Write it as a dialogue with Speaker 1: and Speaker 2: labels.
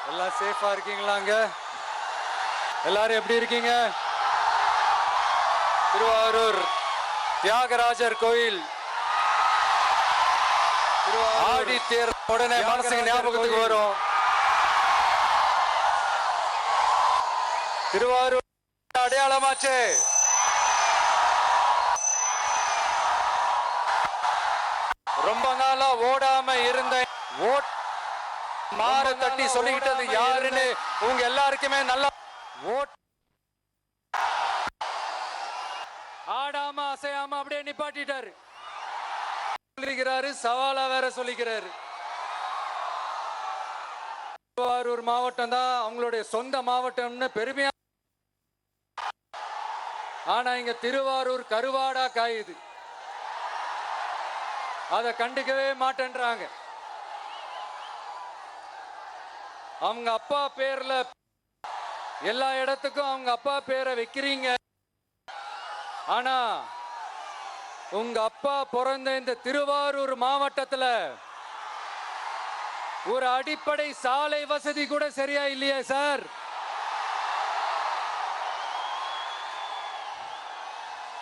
Speaker 1: எல்லாம் சேஃபா இருக்கீங்களாங்க? எல்லாரும் எப்படி இருக்கீங்க? திருவாரூர் தியாகராஜர் கோயில் ஆடி தேர் உடனே மனசுக்கு ஞாபகத்துக்கு வரும். திருவாரூர் அடையாளமாச்சு. ரொம்ப நாளா ஓடாம இருந்த ஓட் மாற தட்டி சொல்லிக்கிட்டது யாருன்னு உங்க எல்லாருக்குமே நல்லா ஓட் ஆடாம அசையாம அப்படியே நிப்பாட்டிட்டாரு. சொல்லிக்கிறாரு, சவாலா வேற சொல்லிக்கிறாரு. திருவாரூர் மாவட்டம் தான் அவங்களுடைய சொந்த மாவட்டம்னு பெருமையா, ஆனா இங்க திருவாரூர் கருவாடா காயுது. அதை கண்டுக்கவே மாட்டேன்றாங்க. அவங்க அப்பா பேர்ல எல்லா இடத்துக்கும் அவங்க அப்பா பேரை வைக்கிறீங்க. ஆனா உங்க அப்பா பிறந்த இந்த திருவாரூர் மாவட்டத்துல ஒரு அடிப்படை சாலை வசதி கூட சரியா இல்லையே சார்?